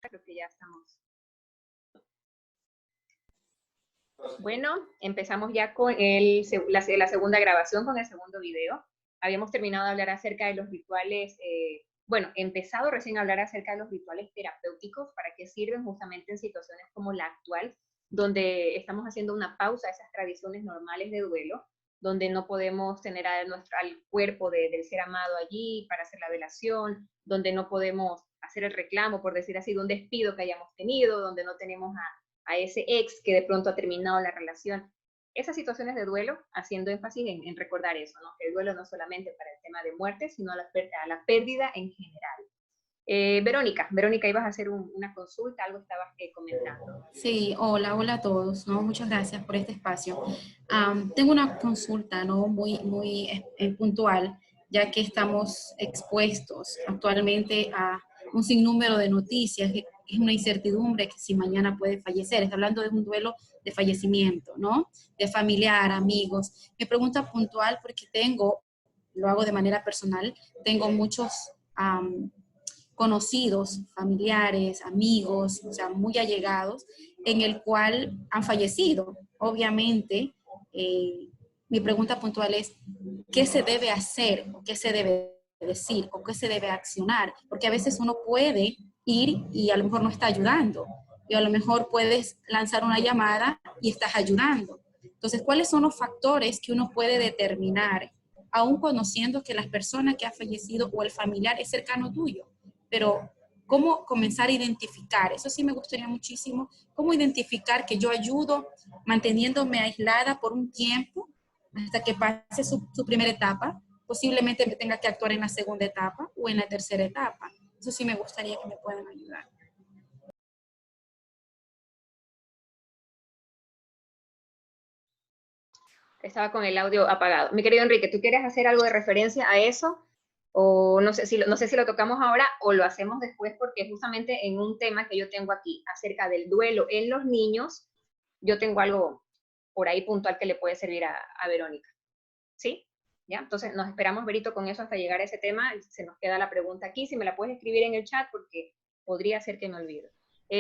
Creo que ya estamos. Bueno, empezamos ya con la segunda grabación, con el segundo video. Habíamos terminado de hablar acerca de los rituales, empezado recién a hablar acerca de los rituales terapéuticos, para qué sirven justamente en situaciones como la actual, donde estamos haciendo una pausa a esas tradiciones normales de duelo, donde no podemos tener al cuerpo del ser amado allí para hacer la velación, donde no podemos hacer el reclamo, por decir así, de un despido que hayamos tenido, donde no tenemos a ese ex que de pronto ha terminado la relación. Esas situaciones de duelo, haciendo énfasis en recordar eso, ¿no? Que el duelo no solamente para el tema de muerte, sino a la pérdida en general. Verónica, ibas a hacer una consulta, algo estabas comentando. Sí, hola a todos, ¿no? Muchas gracias por este espacio. Tengo una consulta, ¿no? Muy puntual, ya que estamos expuestos actualmente a un sinnúmero de noticias, que es una incertidumbre que si mañana puede fallecer. Está hablando de un duelo de fallecimiento, ¿no? De familiar, amigos. Mi pregunta puntual, porque lo hago de manera personal, tengo muchos conocidos, familiares, amigos, o sea, muy allegados, en el cual han fallecido. Obviamente, mi pregunta puntual es, ¿qué se debe hacer o qué se debe decir o qué se debe accionar? Porque a veces uno puede ir y a lo mejor no está ayudando, y a lo mejor puedes lanzar una llamada y estás ayudando. Entonces, ¿cuáles son los factores que uno puede determinar, aún conociendo que las personas que han fallecido o el familiar es cercano tuyo? Pero ¿cómo comenzar a identificar? Eso sí me gustaría muchísimo. ¿Cómo identificar que yo ayudo manteniéndome aislada por un tiempo hasta que pase su primera etapa? Posiblemente me tenga que actuar en la segunda etapa o en la tercera etapa. Eso sí me gustaría que me puedan ayudar. Estaba con el audio apagado. Mi querido Enrique, ¿tú quieres hacer algo de referencia a eso? O no sé si lo tocamos ahora o lo hacemos después, porque justamente en un tema que yo tengo aquí acerca del duelo en los niños, yo tengo algo por ahí puntual que le puede servir a Verónica. ¿Sí? ¿Ya? Entonces nos esperamos, Berito, con eso hasta llegar a ese tema. Se nos queda la pregunta aquí. Si me la puedes escribir en el chat, porque podría ser que me olvide.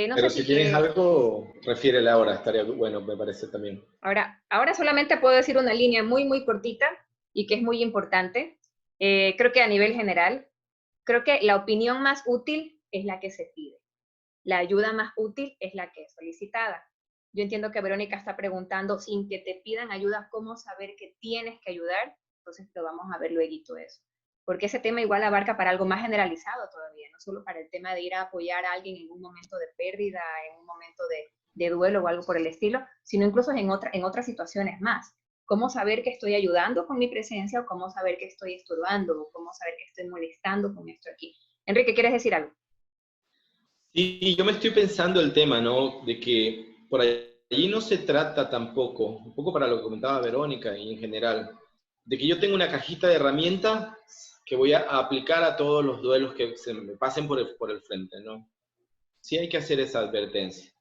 No Pero sé si tienes algo, refiérele ahora, estaría bueno, me parece también. Ahora solamente puedo decir una línea muy cortita y que es muy importante. Creo que a nivel general, creo que la opinión más útil es la que se pide. La ayuda más útil es la que es solicitada. Yo entiendo que Verónica está preguntando, sin que te pidan ayuda, ¿cómo saber que tienes que ayudar? Entonces lo vamos a ver luego eso. Porque ese tema igual abarca para algo más generalizado todavía, no solo para el tema de ir a apoyar a alguien en un momento de pérdida, en un momento de duelo o algo por el estilo, sino incluso en otras situaciones más. ¿Cómo saber que estoy ayudando con mi presencia o cómo saber que estoy estorbando o cómo saber que estoy molestando con esto aquí? Enrique, ¿quieres decir algo? Sí, yo me estoy pensando el tema, ¿no? De que por allí no se trata tampoco, un poco para lo que comentaba Verónica y en general, de que yo tengo una cajita de herramientas que voy a aplicar a todos los duelos que se me pasen por el frente, ¿no? Sí hay que hacer esa advertencia.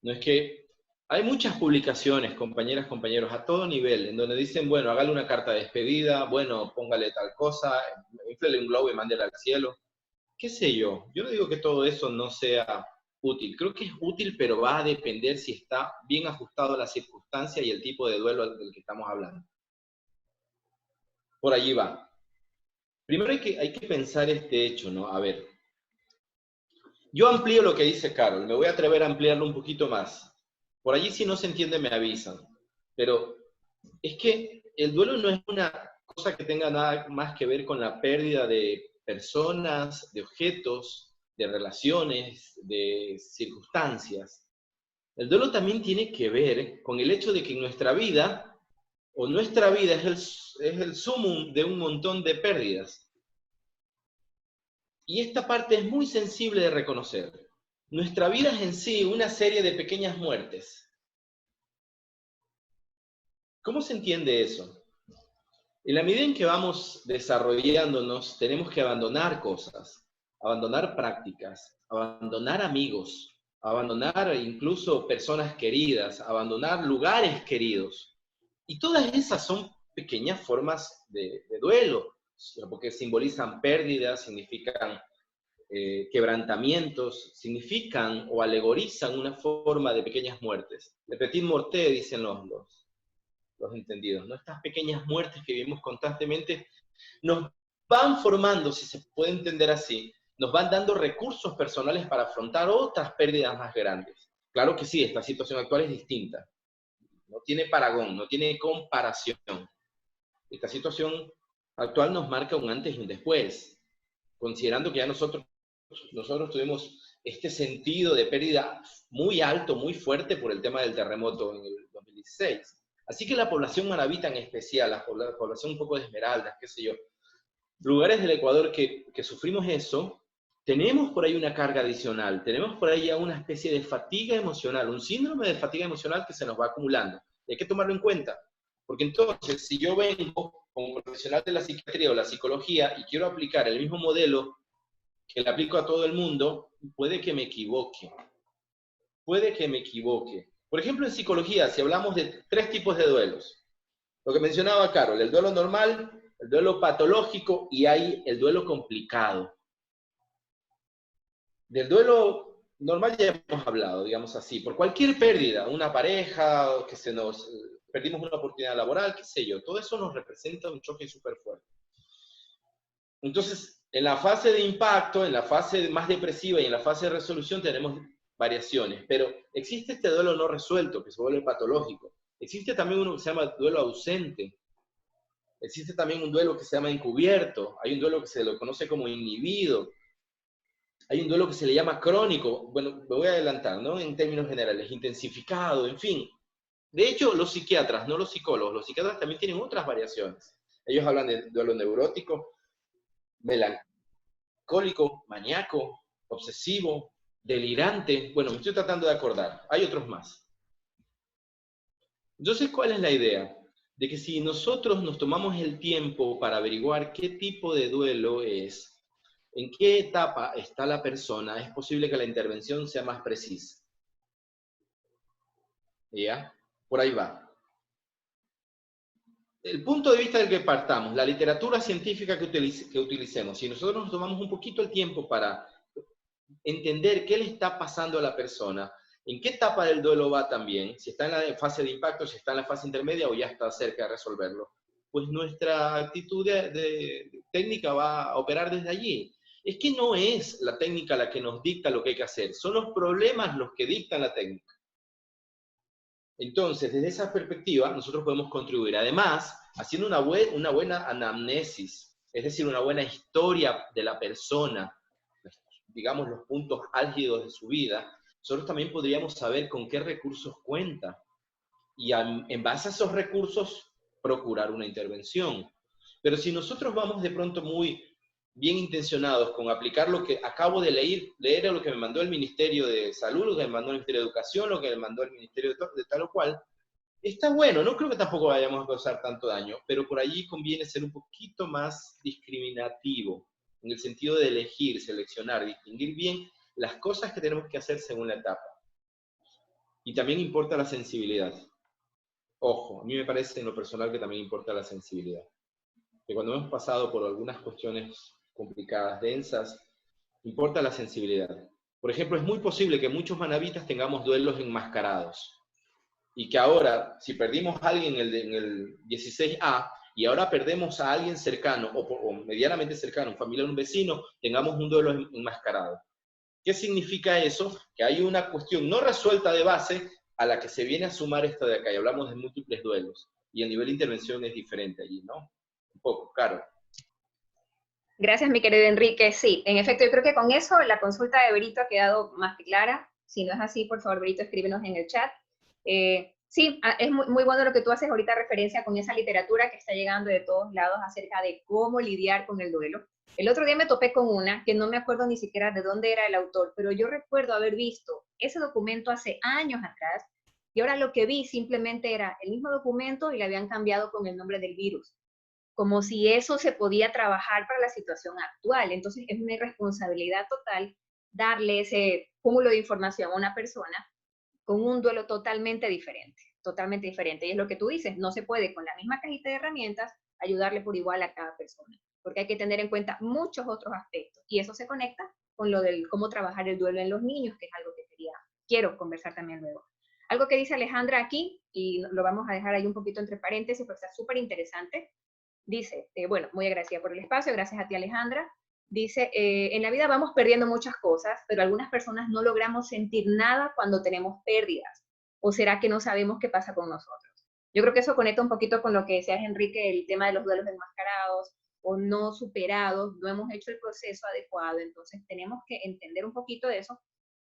No es que hay muchas publicaciones, compañeras, compañeros, a todo nivel, en donde dicen, bueno, hágale una carta de despedida, bueno, póngale tal cosa, inflele un globo y mándela al cielo. Qué sé yo no digo que todo eso no sea útil, creo que es útil, pero va a depender si está bien ajustado a la circunstancia y el tipo de duelo del que estamos hablando. Por allí va. Primero hay que pensar este hecho, ¿no? A ver, yo amplío lo que dice Carol, me voy a atrever a ampliarlo un poquito más. Por allí si no se entiende me avisan, pero es que el duelo no es una cosa que tenga nada más que ver con la pérdida de personas, de objetos, de relaciones, de circunstancias. El duelo también tiene que ver con el hecho de que nuestra vida es el sumum de un montón de pérdidas. Y esta parte es muy sensible de reconocer. Nuestra vida es en sí una serie de pequeñas muertes. ¿Cómo se entiende eso? En la medida en que vamos desarrollándonos, tenemos que abandonar cosas, abandonar prácticas, abandonar amigos, abandonar incluso personas queridas, abandonar lugares queridos. Y todas esas son pequeñas formas de duelo, porque simbolizan pérdidas, significan quebrantamientos, significan o alegorizan una forma de pequeñas muertes. Le petit morte, dicen los entendidos, ¿no? Estas pequeñas muertes que vivimos constantemente nos van formando, si se puede entender así, nos van dando recursos personales para afrontar otras pérdidas más grandes. Claro que sí, esta situación actual es distinta. No tiene paragón, no tiene comparación. Esta situación actual nos marca un antes y un después, considerando que ya nosotros tuvimos este sentido de pérdida muy alto, muy fuerte por el tema del terremoto en el 2016. Así que la población maravita en especial, la población un poco de Esmeraldas, qué sé yo, lugares del Ecuador que sufrimos eso, tenemos por ahí una carga adicional, tenemos por ahí una especie de fatiga emocional, un síndrome de fatiga emocional que se nos va acumulando. Y hay que tomarlo en cuenta, porque entonces si yo vengo como profesional de la psiquiatría o la psicología y quiero aplicar el mismo modelo que le aplico a todo el mundo, puede que me equivoque. Puede que me equivoque. Por ejemplo, en psicología, si hablamos de 3 tipos de duelos, lo que mencionaba Carol, el duelo normal, el duelo patológico y hay el duelo complicado. Del duelo normal ya hemos hablado, digamos así, por cualquier pérdida, una pareja, que perdimos una oportunidad laboral, qué sé yo, todo eso nos representa un choque súper fuerte. Entonces, en la fase de impacto, en la fase más depresiva y en la fase de resolución tenemos variaciones, pero existe este duelo no resuelto, que se vuelve patológico. Existe también uno que se llama duelo ausente. Existe también un duelo que se llama encubierto. Hay un duelo que se lo conoce como inhibido. Hay un duelo que se le llama crónico. Bueno, me voy a adelantar, ¿no? En términos generales, intensificado, en fin. De hecho, los psiquiatras, no los psicólogos, los psiquiatras también tienen otras variaciones. Ellos hablan de duelo neurótico, melancólico, maníaco, obsesivo, delirante. Bueno, me estoy tratando de acordar. Hay otros más. Entonces, ¿cuál es la idea? De que si nosotros nos tomamos el tiempo para averiguar qué tipo de duelo es, en qué etapa está la persona, es posible que la intervención sea más precisa. ¿Ya? Por ahí va. El punto de vista del que partamos, la literatura científica que utilicemos, si nosotros nos tomamos un poquito el tiempo para entender qué le está pasando a la persona, en qué etapa del duelo va también, si está en la fase de impacto, si está en la fase intermedia o ya está cerca de resolverlo, pues nuestra actitud de técnica va a operar desde allí. Es que no es la técnica la que nos dicta lo que hay que hacer, son los problemas los que dictan la técnica. Entonces, desde esa perspectiva, nosotros podemos contribuir. Además, haciendo una buena anamnesis, es decir, una buena historia de la persona, digamos los puntos álgidos de su vida, nosotros también podríamos saber con qué recursos cuenta y en base a esos recursos procurar una intervención. Pero si nosotros vamos de pronto muy bien intencionados con aplicar lo que acabo de leer lo que me mandó el Ministerio de Salud, lo que me mandó el Ministerio de Educación, lo que me mandó el Ministerio de tal o cual, está bueno, no creo que tampoco vayamos a causar tanto daño, pero por allí conviene ser un poquito más discriminativo, en el sentido de elegir, seleccionar, distinguir bien las cosas que tenemos que hacer según la etapa. Y también importa la sensibilidad. Ojo, a mí me parece en lo personal que también importa la sensibilidad. Que cuando hemos pasado por algunas cuestiones complicadas, densas, importa la sensibilidad. Por ejemplo, es muy posible que muchos manavitas tengamos duelos enmascarados. Y que ahora, si perdimos a alguien en el 16A, y ahora perdemos a alguien cercano, o medianamente cercano, un familiar, un vecino, tengamos un duelo enmascarado. ¿Qué significa eso? Que hay una cuestión no resuelta de base a la que se viene a sumar esta de acá, y hablamos de múltiples duelos, y el nivel de intervención es diferente allí, ¿no? Un poco, claro. Gracias, mi querido Enrique. Sí, en efecto, yo creo que con eso la consulta de Berito ha quedado más que clara. Si no es así, por favor, Berito, escríbenos en el chat. Sí, es muy bueno lo que tú haces ahorita referencia con esa literatura que está llegando de todos lados acerca de cómo lidiar con el duelo. El otro día me topé con una que no me acuerdo ni siquiera de dónde era el autor, pero yo recuerdo haber visto ese documento hace años atrás y ahora lo que vi simplemente era el mismo documento y le habían cambiado con el nombre del virus, como si eso se podía trabajar para la situación actual. Entonces es una irresponsabilidad total darle ese cúmulo de información a una persona con un duelo totalmente diferente, totalmente diferente. Y es lo que tú dices, no se puede con la misma cajita de herramientas ayudarle por igual a cada persona, porque hay que tener en cuenta muchos otros aspectos. Y eso se conecta con lo del cómo trabajar el duelo en los niños, que es algo que quiero conversar también luego. Algo que dice Alejandra aquí, y lo vamos a dejar ahí un poquito entre paréntesis, porque está súper interesante. Dice, bueno, muy agradecida por el espacio, gracias a ti Alejandra. Dice, en la vida vamos perdiendo muchas cosas, pero algunas personas no logramos sentir nada cuando tenemos pérdidas. ¿O será que no sabemos qué pasa con nosotros? Yo creo que eso conecta un poquito con lo que decías, Enrique, el tema de los duelos enmascarados o no superados, no hemos hecho el proceso adecuado, entonces tenemos que entender un poquito de eso,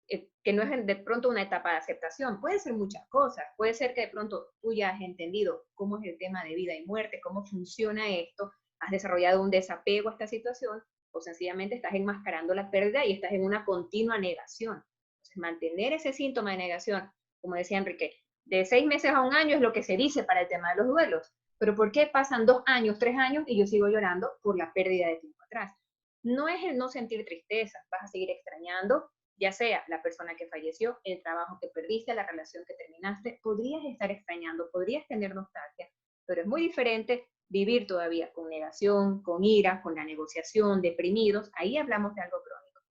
que no es de pronto una etapa de aceptación, puede ser muchas cosas, puede ser que de pronto tú ya has entendido cómo es el tema de vida y muerte, cómo funciona esto, has desarrollado un desapego a esta situación, o sencillamente estás enmascarando la pérdida y estás en una continua negación. Entonces, mantener ese síntoma de negación, como decía Enrique, de 6 meses a 1 año es lo que se dice para el tema de los duelos, pero ¿por qué pasan 2 años, 3 años y yo sigo llorando por la pérdida de tiempo atrás? No es el no sentir tristeza, vas a seguir extrañando, ya sea la persona que falleció, el trabajo que perdiste, la relación que terminaste, podrías estar extrañando, podrías tener nostalgia, pero es muy diferente vivir todavía con negación, con ira, con la negociación, deprimidos, ahí hablamos de algo crónico.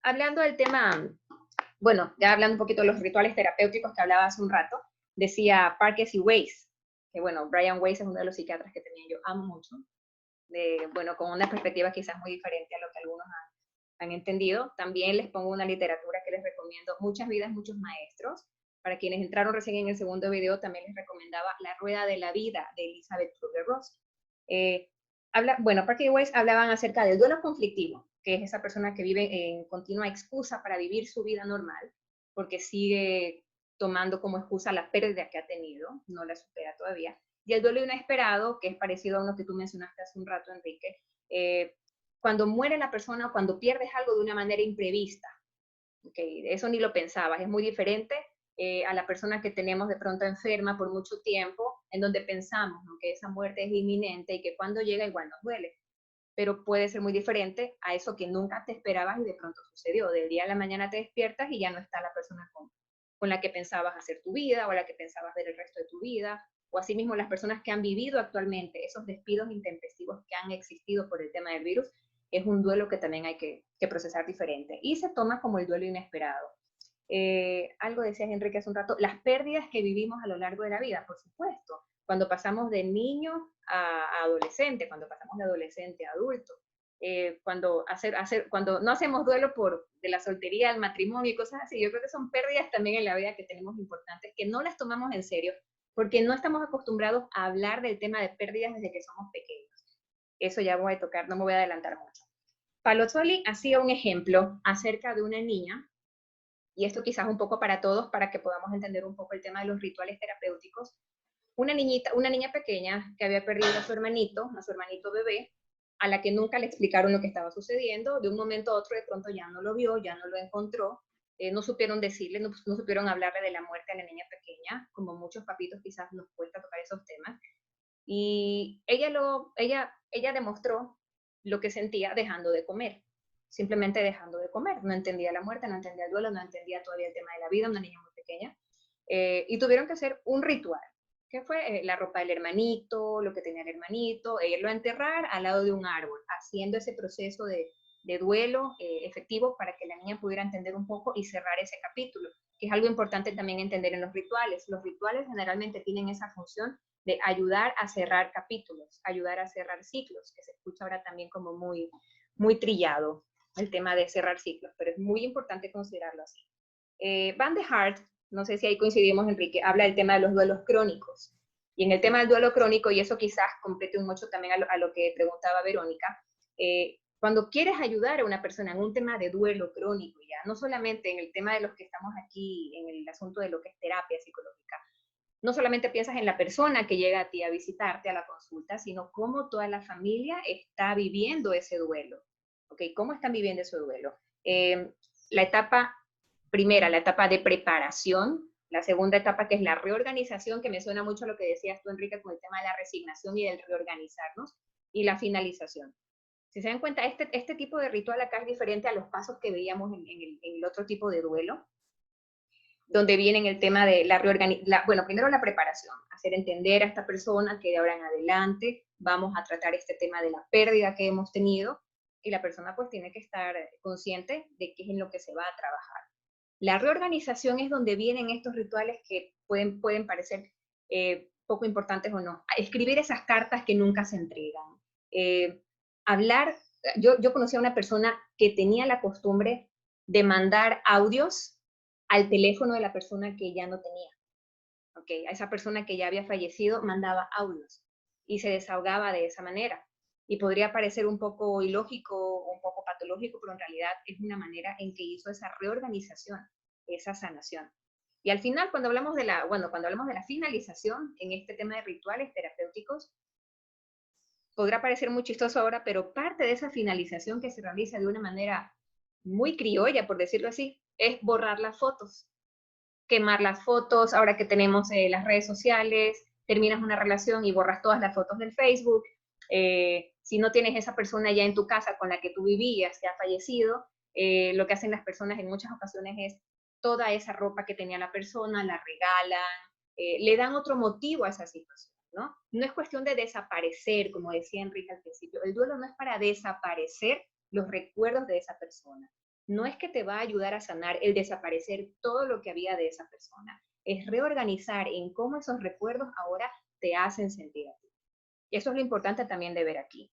Hablando del tema, bueno, ya hablando un poquito de los rituales terapéuticos que hablaba hace un rato, decía Parkes y Weiss, que bueno, Brian Weiss es uno de los psiquiatras que también yo amo mucho, bueno, con una perspectiva quizás muy diferente a lo que algunos han entendido. También les pongo una literatura que les recomiendo, Muchas vidas, muchos maestros. Para quienes entraron recién en el segundo video, también les recomendaba La rueda de la vida, de Elizabeth Kubler-Ross. Bueno, Parker y Weiss hablaban acerca del duelo conflictivo, que es esa persona que vive en continua excusa para vivir su vida normal, porque sigue tomando como excusa la pérdida que ha tenido, no la supera todavía. Y el duelo inesperado, que es parecido a uno que tú mencionaste hace un rato, Enrique, cuando muere la persona o cuando pierdes algo de una manera imprevista. Okay, eso ni lo pensabas, es muy diferente a la persona que tenemos de pronto enferma por mucho tiempo, en donde pensamos, ¿no?, que esa muerte es inminente y que cuando llega igual nos duele. Pero puede ser muy diferente a eso que nunca te esperabas y de pronto sucedió. Del día a la mañana te despiertas y ya no está la persona con la que pensabas hacer tu vida o la que pensabas ver el resto de tu vida, o asimismo las personas que han vivido actualmente esos despidos intempestivos que han existido por el tema del virus, es un duelo que también hay que procesar diferente. Y se toma como el duelo inesperado. Algo decías, Enrique, hace un rato, las pérdidas que vivimos a lo largo de la vida, por supuesto. Cuando pasamos de niño a adolescente, cuando pasamos de adolescente a adulto, cuando no hacemos duelo de la soltería al matrimonio y cosas así, yo creo que son pérdidas también en la vida que tenemos importantes, que no las tomamos en serio, porque no estamos acostumbrados a hablar del tema de pérdidas desde que somos pequeños. Eso ya voy a tocar, no me voy a adelantar mucho. Palozzoli hacía un ejemplo acerca de una niña, y esto quizás un poco para todos, para que podamos entender un poco el tema de los rituales terapéuticos. Una niña pequeña que había perdido a su hermanito bebé, a la que nunca le explicaron lo que estaba sucediendo, de un momento a otro de pronto ya no lo vio, ya no lo encontró, no supieron decirle, no supieron hablarle de la muerte a la niña pequeña, como muchos papitos quizás nos cuesta tocar esos temas, y ella demostró lo que sentía dejando de comer, simplemente dejando de comer, no entendía la muerte, no entendía el duelo, no entendía todavía el tema de la vida, una niña muy pequeña, y tuvieron que hacer un ritual, que fue la ropa del hermanito, lo que tenía el hermanito, irlo a enterrar al lado de un árbol, haciendo ese proceso de duelo efectivo para que la niña pudiera entender un poco y cerrar ese capítulo, que es algo importante también entender en los rituales. Los rituales generalmente tienen esa función de ayudar a cerrar capítulos, ayudar a cerrar ciclos, que se escucha ahora también como muy, muy trillado el tema de cerrar ciclos, pero es muy importante considerarlo así. Van de Hart, no sé si ahí coincidimos, Enrique, habla del tema de los duelos crónicos. Y en el tema del duelo crónico, y eso quizás complete mucho también a lo que preguntaba Verónica, cuando quieres ayudar a una persona en un tema de duelo crónico, ya no solamente en el tema de los que estamos aquí, en el asunto de lo que es terapia psicológica, no solamente piensas en la persona que llega a ti a visitarte a la consulta, sino cómo toda la familia está viviendo ese duelo. ¿Okay? ¿Cómo están viviendo ese duelo? La etapa primera, la etapa de preparación, la segunda etapa que es la reorganización, que me suena mucho a lo que decías tú, Enrique, con el tema de la resignación y del reorganizarnos, y la finalización. Si se dan cuenta, este tipo de ritual acá es diferente a los pasos que veíamos en el otro tipo de duelo, donde viene el tema de bueno, primero la preparación, hacer entender a esta persona que de ahora en adelante vamos a tratar este tema de la pérdida que hemos tenido, y la persona pues tiene que estar consciente de qué es en lo que se va a trabajar. La reorganización es donde vienen estos rituales que pueden parecer poco importantes o no. Escribir esas cartas que nunca se entregan. Hablar, yo conocí a una persona que tenía la costumbre de mandar audios al teléfono de la persona que ya no tenía. A esa persona que ya había fallecido mandaba audios y se desahogaba de esa manera. Y podría parecer un poco ilógico o un poco patológico, pero en realidad es una manera en que hizo esa reorganización, esa sanación. Y al final, cuando hablamos de la finalización en este tema de rituales terapéuticos, podrá parecer muy chistoso ahora, pero parte de esa finalización que se realiza de una manera muy criolla, por decirlo así, es borrar las fotos, quemar las fotos. Ahora que tenemos las redes sociales, terminas una relación y borras todas las fotos del Facebook. Si no tienes esa persona ya en tu casa con la que tú vivías, que ha fallecido, lo que hacen las personas en muchas ocasiones es toda esa ropa que tenía la persona, la regalan, le dan otro motivo a esa situación, ¿no? No es cuestión de desaparecer, como decía Enrique al principio. El duelo no es para desaparecer los recuerdos de esa persona. No es que te va a ayudar a sanar el desaparecer todo lo que había de esa persona. Es reorganizar en cómo esos recuerdos ahora te hacen sentir a ti. Y eso es lo importante también de ver aquí.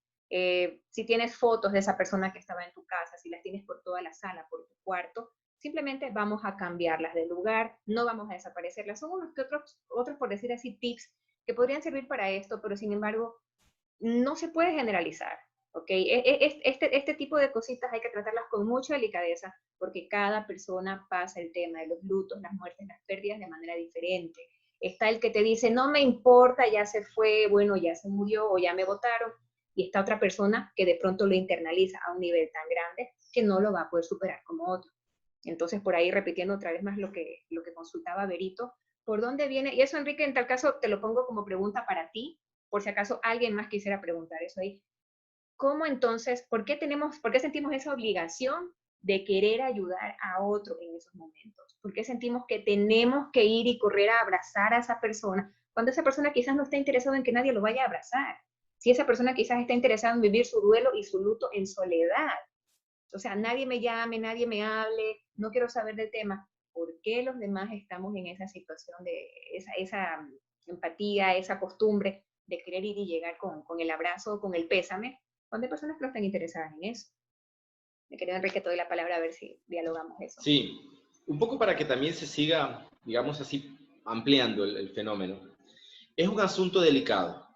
Si tienes fotos de esa persona que estaba en tu casa, si las tienes por toda la sala, por tu cuarto, simplemente vamos a cambiarlas de lugar, no vamos a desaparecerlas. Son unos que otros, por decir así, tips que podrían servir para esto, pero sin embargo, no se puede generalizar. ¿Okay? Este tipo de cositas hay que tratarlas con mucha delicadeza, porque cada persona pasa el tema de los lutos, las muertes, las pérdidas de manera diferente. Está el que te dice, no me importa, ya se fue, bueno, ya se murió o ya me botaron, y está otra persona que de pronto lo internaliza a un nivel tan grande que no lo va a poder superar como otro. Entonces, por ahí, repitiendo otra vez más lo que consultaba Berito, ¿por dónde viene? Y eso, Enrique, en tal caso te lo pongo como pregunta para ti, por si acaso alguien más quisiera preguntar eso ahí. ¿Cómo entonces, por qué sentimos esa obligación de querer ayudar a otro en esos momentos? ¿Por qué sentimos que tenemos que ir y correr a abrazar a esa persona cuando esa persona quizás no está interesada en que nadie lo vaya a abrazar? Si esa persona quizás está interesada en vivir su duelo y su luto en soledad. O sea, nadie me llame, nadie me hable, no quiero saber del tema. ¿Por qué los demás estamos en esa situación de esa empatía, esa costumbre de querer ir y llegar con el abrazo, con el pésame, cuando hay personas que no están interesadas en eso? Me quería, Enrique, te doy la palabra a ver si dialogamos eso. Sí, un poco para que también se siga, digamos así, ampliando el fenómeno. Es un asunto delicado.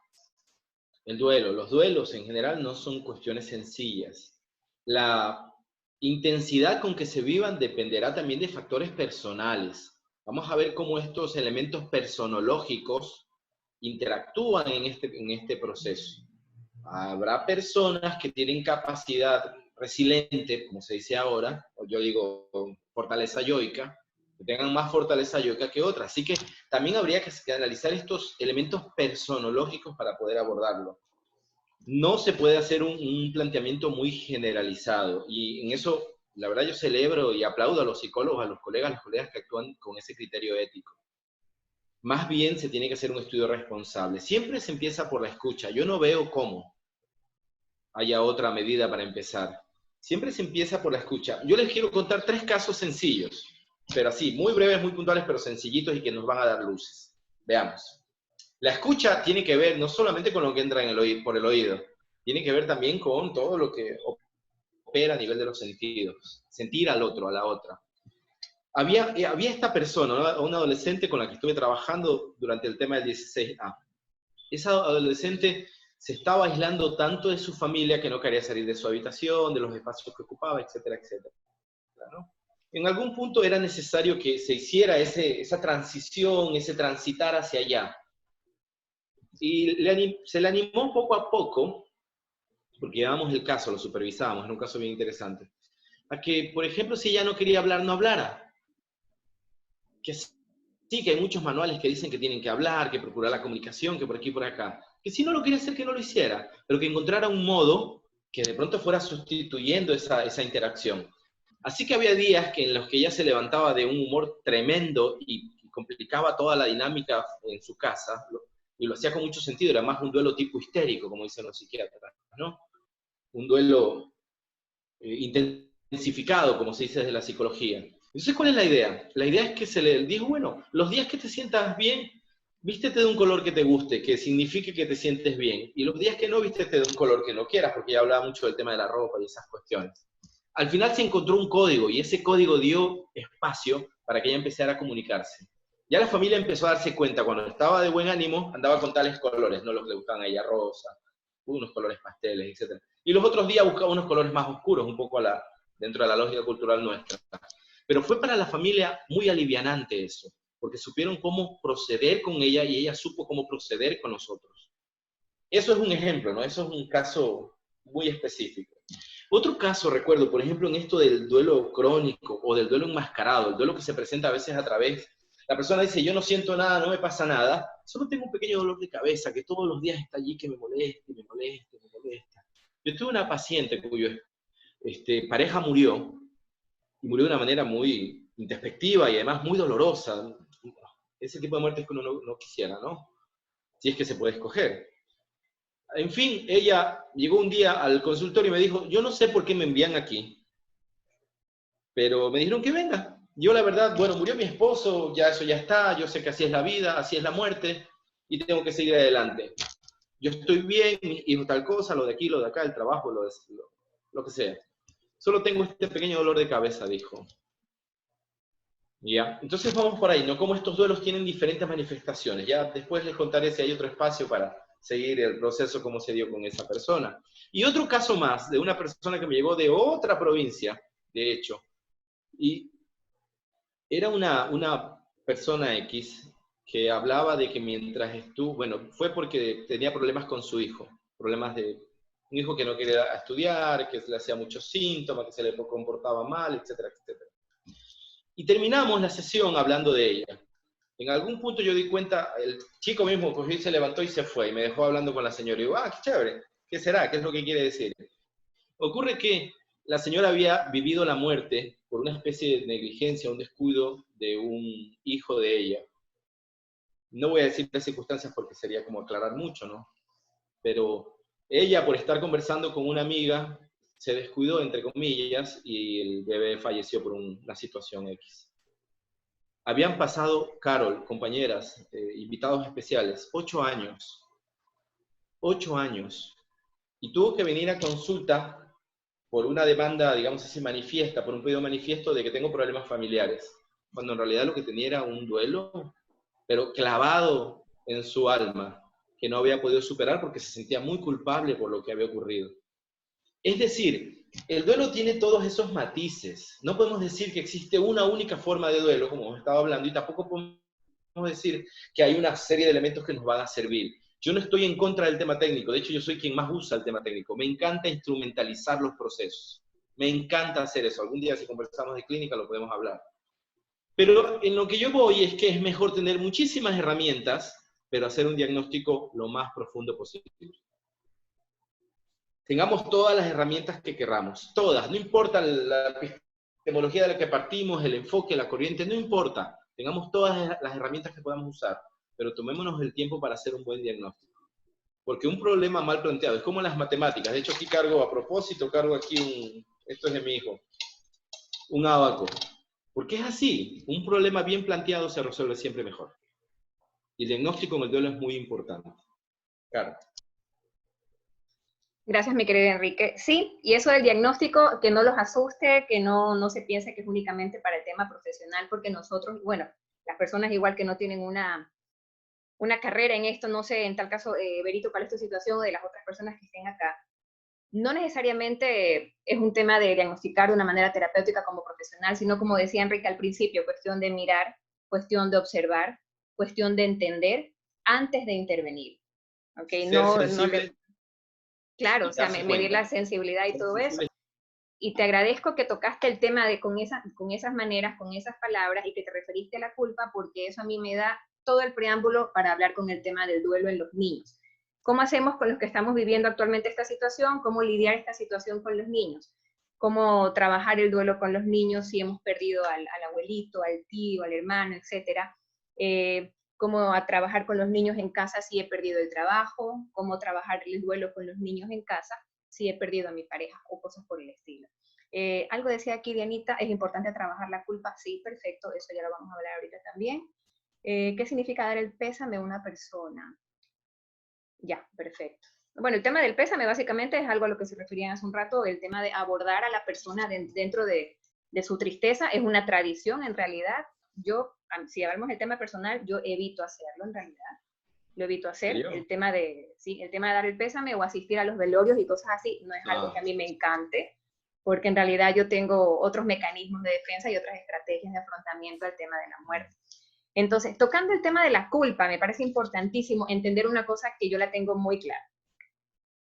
El duelo, los duelos en general no son cuestiones sencillas. La intensidad con que se vivan dependerá también de factores personales. Vamos a ver cómo estos elementos personológicos interactúan en este proceso. Habrá personas que tienen capacidad resiliente, como se dice ahora, o yo digo fortaleza yoica, que tengan más fortaleza yoica que otras. Así que también habría que analizar estos elementos personológicos para poder abordarlo. No se puede hacer un planteamiento muy generalizado, y en eso, la verdad, yo celebro y aplaudo a los psicólogos, a las colegas que actúan con ese criterio ético. Más bien se tiene que hacer un estudio responsable. Siempre se empieza por la escucha. Yo no veo cómo haya otra medida para empezar. Siempre se empieza por la escucha. Yo les quiero contar 3 casos sencillos, pero así, muy breves, muy puntuales, pero sencillitos y que nos van a dar luces. Veamos. La escucha tiene que ver no solamente con lo que entra por el oído, tiene que ver también con todo lo que opera a nivel de los sentidos. Sentir al otro, a la otra. Había esta persona, una adolescente con la que estuve trabajando durante el tema del 16A. Esa adolescente se estaba aislando tanto de su familia que no quería salir de su habitación, de los espacios que ocupaba, etcétera, etcétera, ¿no? En algún punto era necesario que se hiciera esa transición, ese transitar hacia allá. Y se le animó poco a poco, porque llevábamos el caso, lo supervisábamos, era un caso bien interesante, a que, por ejemplo, si ella no quería hablar, no hablara. Que sí, que hay muchos manuales que dicen que tienen que hablar, que procurar la comunicación, que por aquí y por acá. Que si no lo quería hacer, que no lo hiciera, pero que encontrara un modo que de pronto fuera sustituyendo esa interacción. Así que había días en los que ella se levantaba de un humor tremendo y complicaba toda la dinámica en su casa, y lo hacía con mucho sentido, era más un duelo tipo histérico, como dicen los psiquiatras, ¿no? Un duelo intensificado, como se dice desde la psicología. Entonces, ¿cuál es la idea? La idea es que se le dijo, bueno, los días que te sientas bien, vístete de un color que te guste, que signifique que te sientes bien. Y los días que no, vístete de un color que no quieras, porque ya hablaba mucho del tema de la ropa y esas cuestiones. Al final se encontró un código, y ese código dio espacio para que ella empezara a comunicarse. Ya la familia empezó a darse cuenta, cuando estaba de buen ánimo, andaba con tales colores, no los que le gustaban a ella, rosa, unos colores pasteles, etc. Y los otros días buscaba unos colores más oscuros, un poco dentro de la lógica cultural nuestra. Pero fue para la familia muy alivianante eso, porque supieron cómo proceder con ella y ella supo cómo proceder con nosotros. Eso es un ejemplo, ¿no? Eso es un caso muy específico. Otro caso, recuerdo, por ejemplo, en esto del duelo crónico o del duelo enmascarado, el duelo que se presenta a veces a través, la persona dice, yo no siento nada, no me pasa nada, solo tengo un pequeño dolor de cabeza que todos los días está allí, que me molesta, me molesta, me molesta. Yo tuve una paciente cuyo pareja murió, y murió de una manera muy introspectiva y además muy dolorosa. Ese tipo de muertes que uno no quisiera, ¿no? Si es que se puede escoger. En fin, ella llegó un día al consultorio y me dijo, yo no sé por qué me envían aquí, pero me dijeron que venga. Yo la verdad, bueno, murió mi esposo, ya eso ya está, yo sé que así es la vida, así es la muerte, y tengo que seguir adelante. Yo estoy bien, mis hijos tal cosa, lo de aquí, lo de acá, el trabajo, lo que sea. Solo tengo este pequeño dolor de cabeza, dijo. Ya, entonces vamos por ahí, ¿no? Cómo estos duelos tienen diferentes manifestaciones. Ya después les contaré si hay otro espacio para seguir el proceso, cómo se dio con esa persona. Y otro caso más, de una persona que me llegó de otra provincia, de hecho, y era una persona X que hablaba de que mientras estuvo, bueno, fue porque tenía problemas con su hijo, problemas de un hijo que no quería estudiar, que le hacía muchos síntomas, que se le comportaba mal, etcétera, etcétera. Y terminamos la sesión hablando de ella. En algún punto yo di cuenta, el chico mismo cogió y se levantó y se fue, y me dejó hablando con la señora. Y digo, qué chévere, ¿qué será? ¿Qué es lo que quiere decir? Ocurre que la señora había vivido la muerte por una especie de negligencia, un descuido de un hijo de ella. No voy a decir las circunstancias porque sería como aclarar mucho, ¿no? Pero ella, por estar conversando con una amiga, se descuidó, entre comillas, y el bebé falleció por una situación X. Habían pasado, Carol, compañeras, invitados especiales, 8 años. 8 años. Y tuvo que venir a consulta por una demanda, digamos así, manifiesta, por un pedido manifiesto de que tengo problemas familiares, cuando en realidad lo que tenía era un duelo, pero clavado en su alma, que no había podido superar porque se sentía muy culpable por lo que había ocurrido. Es decir, el duelo tiene todos esos matices. No podemos decir que existe una única forma de duelo, como hemos estado hablando, y tampoco podemos decir que hay una serie de elementos que nos van a servir. Yo no estoy en contra del tema técnico, de hecho yo soy quien más usa el tema técnico. Me encanta instrumentalizar los procesos. Me encanta hacer eso. Algún día si conversamos de clínica lo podemos hablar. Pero en lo que yo voy es que es mejor tener muchísimas herramientas, pero hacer un diagnóstico lo más profundo posible. Tengamos todas las herramientas que querramos, todas, no importa la epistemología de la que partimos, el enfoque, la corriente, no importa, tengamos todas las herramientas que podamos usar, pero tomémonos el tiempo para hacer un buen diagnóstico. Porque un problema mal planteado, es como las matemáticas, de hecho aquí cargo a propósito, cargo aquí esto es de mi hijo, un ábaco, porque es así, un problema bien planteado se resuelve siempre mejor. Y el diagnóstico en el duelo es muy importante. Claro. Gracias, mi querido Enrique. Sí, y eso del diagnóstico, que no los asuste, que no se piense que es únicamente para el tema profesional, porque nosotros, bueno, las personas igual que no tienen una carrera en esto, no sé, en tal caso, Berito, cuál es tu situación o de las otras personas que estén acá, no necesariamente es un tema de diagnosticar de una manera terapéutica como profesional, sino como decía Enrique al principio, cuestión de mirar, cuestión de observar, cuestión de entender antes de intervenir. ¿Okay? Claro, o sea, medir la sensibilidad y todo eso. Y te agradezco que tocaste el tema de con esas maneras, con esas palabras, y que te referiste a la culpa, porque eso a mí me da todo el preámbulo para hablar con el tema del duelo en los niños. ¿Cómo hacemos con los que estamos viviendo actualmente esta situación? ¿Cómo lidiar esta situación con los niños? ¿Cómo trabajar el duelo con los niños si hemos perdido al abuelito, al tío, al hermano, etcétera? Cómo trabajar con los niños en casa si he perdido el trabajo, cómo trabajar el duelo con los niños en casa si he perdido a mi pareja o cosas por el estilo. Algo decía aquí Dianita, es importante trabajar la culpa. Sí, perfecto, eso ya lo vamos a hablar ahorita también. ¿Qué significa dar el pésame a una persona? Ya, perfecto. Bueno, el tema del pésame básicamente es algo a lo que se referían hace un rato, el tema de abordar a la persona dentro de su tristeza. Es una tradición en realidad. Yo, si hablamos del tema personal, yo evito hacerlo en realidad. Lo evito hacer. El tema de, sí, el tema de dar el pésame o asistir a los velorios y cosas así no es algo que a mí me encante, porque en realidad yo tengo otros mecanismos de defensa y otras estrategias de afrontamiento al tema de la muerte. Entonces, tocando el tema de la culpa, me parece importantísimo entender una cosa que yo la tengo muy clara.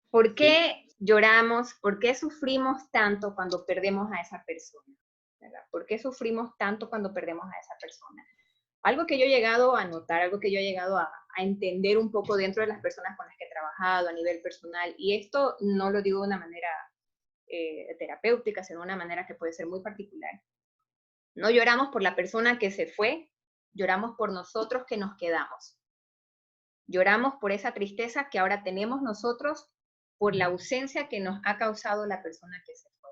¿Por qué lloramos? ¿Por qué sufrimos tanto cuando perdemos a esa persona? ¿Verdad? ¿Por qué sufrimos tanto cuando perdemos a esa persona? Algo que yo he llegado a notar, algo que yo he llegado a entender un poco dentro de las personas con las que he trabajado a nivel personal, y esto no lo digo de una manera terapéutica, sino de una manera que puede ser muy particular. No lloramos por la persona que se fue, lloramos por nosotros que nos quedamos. Lloramos por esa tristeza que ahora tenemos nosotros por la ausencia que nos ha causado la persona que se fue.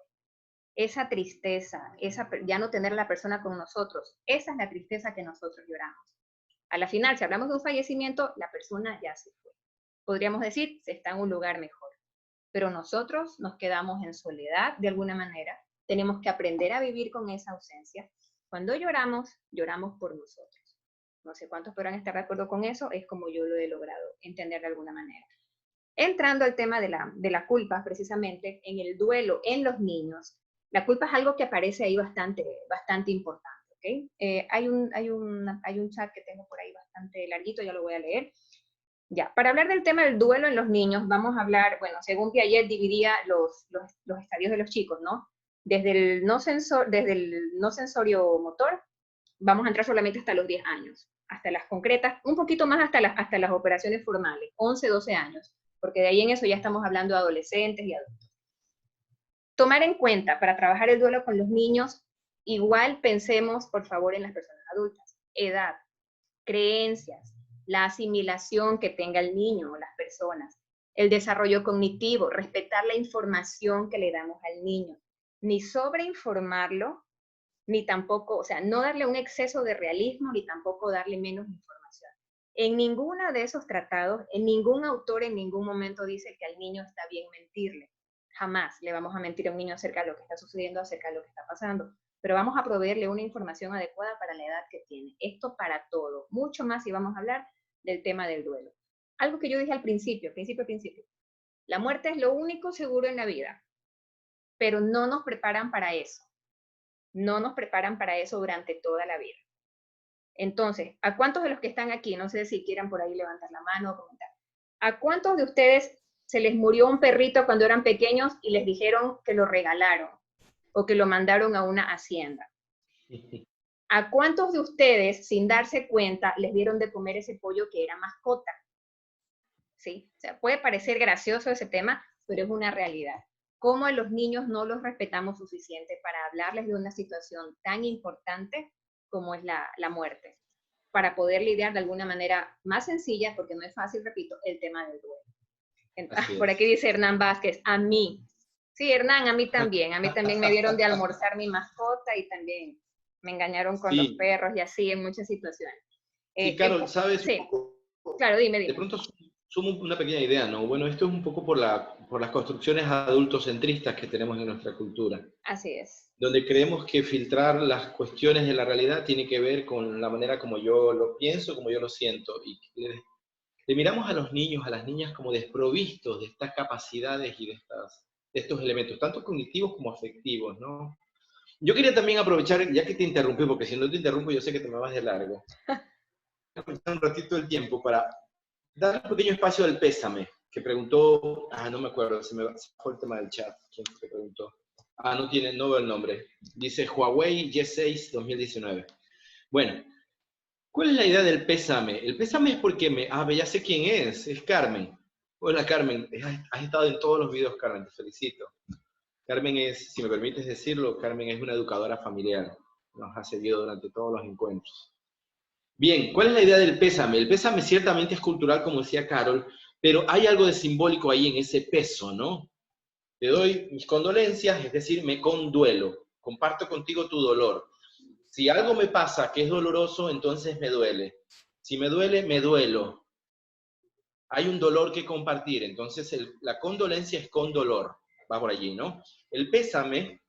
Esa tristeza, ya no tener a la persona con nosotros, esa es la tristeza que nosotros lloramos. A la final, si hablamos de un fallecimiento, la persona ya se fue. Podríamos decir, se está en un lugar mejor. Pero nosotros nos quedamos en soledad de alguna manera. Tenemos que aprender a vivir con esa ausencia. Cuando lloramos, lloramos por nosotros. No sé cuántos podrán estar de acuerdo con eso, es como yo lo he logrado entender de alguna manera. Entrando al tema de la culpa, precisamente, en el duelo en los niños, la culpa es algo que aparece ahí bastante importante, ¿ok? Hay un chat que tengo por ahí bastante larguito, ya lo voy a leer. Ya, para hablar del tema del duelo en los niños, vamos a hablar, bueno, según Piaget dividía los estadios de los chicos, ¿no? Desde el no sensorio motor, vamos a entrar solamente hasta los 10 años, hasta las concretas, un poquito más hasta las operaciones formales, 11, 12 años, porque de ahí en eso ya estamos hablando de adolescentes y adultos. Tomar en cuenta, para trabajar el duelo con los niños, igual pensemos, por favor, en las personas adultas. Edad, creencias, la asimilación que tenga el niño o las personas, el desarrollo cognitivo, respetar la información que le damos al niño, ni sobreinformarlo, ni tampoco, o sea, no darle un exceso de realismo, ni tampoco darle menos información. En ninguno de esos tratados, en ningún autor en ningún momento dice que al niño está bien mentirle. Jamás le vamos a mentir a un niño acerca de lo que está sucediendo, acerca de lo que está pasando. Pero vamos a proveerle una información adecuada para la edad que tiene. Esto para todo. Mucho más si vamos a hablar del tema del duelo. Algo que yo dije al principio. La muerte es lo único seguro en la vida. Pero no nos preparan para eso. No nos preparan para eso durante toda la vida. Entonces, ¿a cuántos de los que están aquí, no sé si quieran por ahí levantar la mano o comentar, ¿a cuántos de ustedes se les murió un perrito cuando eran pequeños y les dijeron que lo regalaron o que lo mandaron a una hacienda? ¿A cuántos de ustedes, sin darse cuenta, les dieron de comer ese pollo que era mascota? ¿Sí? O sea, puede parecer gracioso ese tema, pero es una realidad. ¿Cómo a los niños no los respetamos suficiente para hablarles de una situación tan importante como es la muerte? Para poder lidiar de alguna manera más sencilla, porque no es fácil, repito, el tema del duelo. Entonces, por aquí dice Hernán Vázquez, a mí. Sí, Hernán, a mí también me dieron de almorzar mi mascota y también me engañaron con los perros y así en muchas situaciones. Sí, Carol, ¿sabes? Sí, claro, dime. De pronto sumo una pequeña idea, ¿no? Bueno, esto es un poco por las construcciones adultocentristas que tenemos en nuestra cultura. Así es. Donde creemos que filtrar las cuestiones de la realidad tiene que ver con la manera como yo lo pienso, como yo lo siento. Y le miramos a los niños, a las niñas como desprovistos de estas capacidades y de estos elementos, tanto cognitivos como afectivos, ¿no? Yo quería también aprovechar, ya que te interrumpí, porque si no te interrumpo yo sé que te me vas de largo, aprovechar un ratito el tiempo para dar un pequeño espacio al pésame, que preguntó, no me acuerdo, se me bajó el tema del chat, ¿quién fue que preguntó? No veo el nombre, dice Huawei Y6 2019. Bueno, ¿cuál es la idea del pésame? El pésame es porque ya sé quién es Carmen. Hola Carmen, has estado en todos los videos, Carmen, te felicito. Carmen es, si me permites decirlo, Carmen es una educadora familiar, nos ha seguido durante todos los encuentros. Bien, ¿cuál es la idea del pésame? El pésame ciertamente es cultural, como decía Carol, pero hay algo de simbólico ahí en ese peso, ¿no? te doy mis condolencias, es decir, me conduelo, comparto contigo tu dolor. Si algo me pasa que es doloroso, entonces me duele. Si me duele, me duelo. Hay un dolor que compartir, entonces la condolencia es con dolor, va por allí, ¿no? El pésame,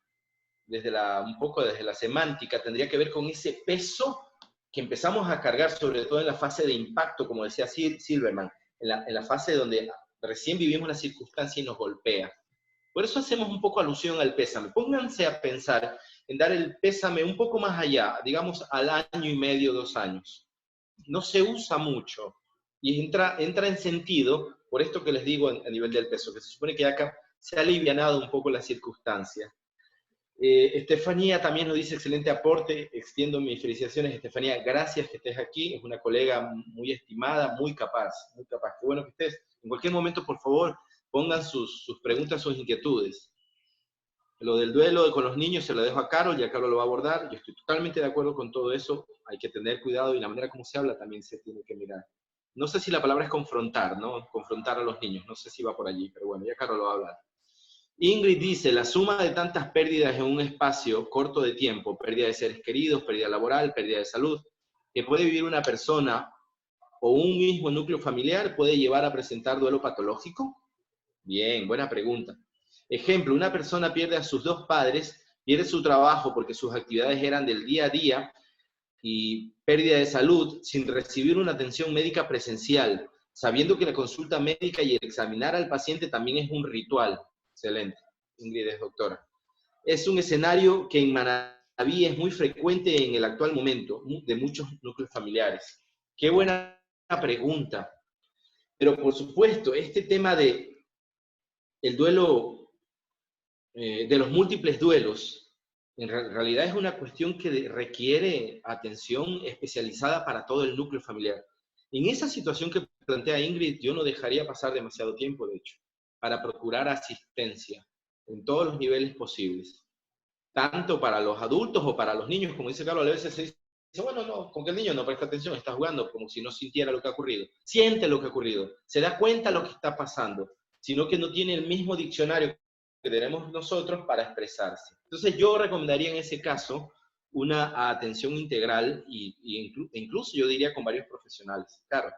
un poco desde la semántica, tendría que ver con ese peso que empezamos a cargar, sobre todo en la fase de impacto, como decía Silverman, en la fase donde recién vivimos la circunstancia y nos golpea. Por eso hacemos un poco alusión al pésame. Pónganse a pensar en dar el pésame un poco más allá, digamos al año y medio, 2 años. No se usa mucho y entra en sentido, por esto que les digo a nivel del peso, que se supone que acá se ha alivianado un poco la circunstancia. Estefanía también nos dice, excelente aporte, extiendo mis felicitaciones. Estefanía, gracias que estés aquí, es una colega muy estimada, muy capaz, muy capaz. Qué bueno que estés. En cualquier momento, por favor, pongan sus preguntas, sus inquietudes. Lo del duelo con los niños se lo dejo a Carol, ya Carol lo va a abordar. Yo estoy totalmente de acuerdo con todo eso. Hay que tener cuidado y la manera como se habla también se tiene que mirar. No sé si la palabra es confrontar, ¿no? Confrontar a los niños. No sé si va por allí, pero bueno, ya Carol lo va a hablar. Ingrid dice, la suma de tantas pérdidas en un espacio corto de tiempo, pérdida de seres queridos, pérdida laboral, pérdida de salud, que puede vivir una persona o un mismo núcleo familiar, puede llevar a presentar duelo patológico. Bien, buena pregunta. Ejemplo, una persona pierde a sus 2 padres, pierde su trabajo porque sus actividades eran del día a día y pérdida de salud sin recibir una atención médica presencial, sabiendo que la consulta médica y el examinar al paciente también es un ritual. Excelente. Ingrid es doctora. Es un escenario que en Manabí es muy frecuente en el actual momento de muchos núcleos familiares. Qué buena pregunta. Pero por supuesto, este tema de el duelo, de los múltiples duelos, en realidad es una cuestión que requiere atención especializada para todo el núcleo familiar. En esa situación que plantea Ingrid, yo no dejaría pasar demasiado tiempo, de hecho, para procurar asistencia en todos los niveles posibles, tanto para los adultos o para los niños, como dice Carlos, a veces se dice, bueno, no, con que el niño no presta atención, está jugando como si no sintiera lo que ha ocurrido, siente lo que ha ocurrido, se da cuenta de lo que está pasando, sino que no tiene el mismo diccionario que tenemos nosotros para expresarse. Entonces yo recomendaría en ese caso una atención integral e incluso yo diría con varios profesionales. Claro.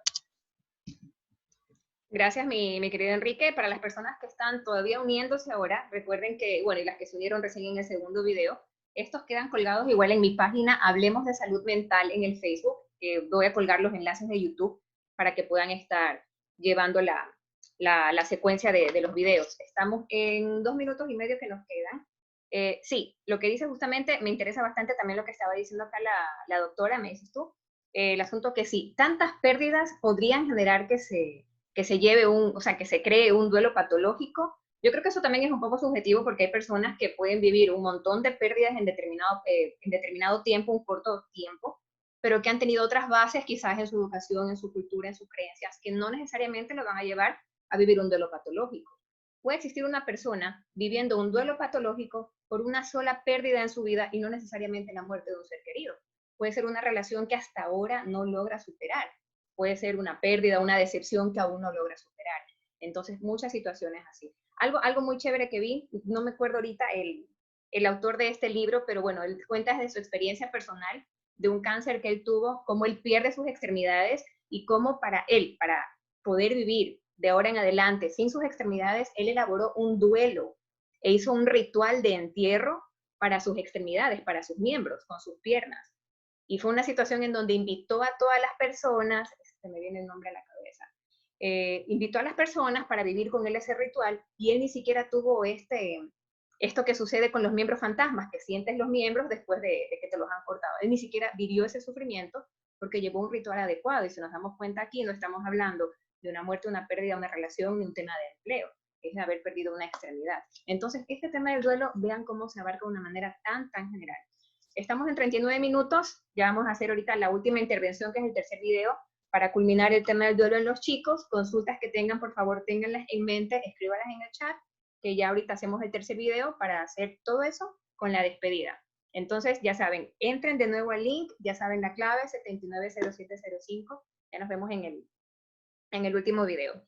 Gracias, mi querido Enrique. Para las personas que están todavía uniéndose ahora, recuerden que, bueno, y las que se unieron recién en el segundo video, estos quedan colgados igual en mi página Hablemos de Salud Mental en el Facebook, que voy a colgar los enlaces de YouTube para que puedan estar llevando la secuencia de los videos. Estamos en 2 minutos y medio que nos quedan. Sí, lo que dice justamente, me interesa bastante también lo que estaba diciendo acá la doctora, me dices tú, el asunto que sí, tantas pérdidas podrían generar que se lleve o sea, que se cree un duelo patológico. Yo creo que eso también es un poco subjetivo porque hay personas que pueden vivir un montón de pérdidas en determinado tiempo, un corto tiempo, pero que han tenido otras bases quizás en su educación, en su cultura, en sus creencias, que no necesariamente lo van a llevar a vivir un duelo patológico. Puede existir una persona viviendo un duelo patológico por una sola pérdida en su vida y no necesariamente la muerte de un ser querido. Puede ser una relación que hasta ahora no logra superar. Puede ser una pérdida, una decepción que aún no logra superar. Entonces, muchas situaciones así. Algo muy chévere que vi, no me acuerdo ahorita el autor de este libro, pero bueno, él cuenta desde su experiencia personal de un cáncer que él tuvo, cómo él pierde sus extremidades y cómo para él, para poder vivir de ahora en adelante sin sus extremidades, él elaboró un duelo e hizo un ritual de entierro para sus extremidades, para sus miembros, con sus piernas. Y fue una situación en donde invitó a todas las personas, se me viene el nombre a la cabeza, invitó a las personas para vivir con él ese ritual y él ni siquiera tuvo esto que sucede con los miembros fantasmas, que sientes los miembros después de que te los han cortado. Él ni siquiera vivió ese sufrimiento porque llevó un ritual adecuado y si nos damos cuenta aquí no estamos hablando de una muerte, una pérdida, una relación ni un tema de empleo, es de haber perdido una extremidad. Entonces, este tema del duelo, vean cómo se abarca de una manera tan general. Estamos en 39 minutos, ya vamos a hacer ahorita la última intervención, que es el tercer video, para culminar el tema del duelo en los chicos. Consultas que tengan, por favor, ténganlas en mente, escríbanlas en el chat, que ya ahorita hacemos el tercer video para hacer todo eso con la despedida. Entonces, ya saben, entren de nuevo al link, ya saben la clave, 790705, ya nos vemos en el último video.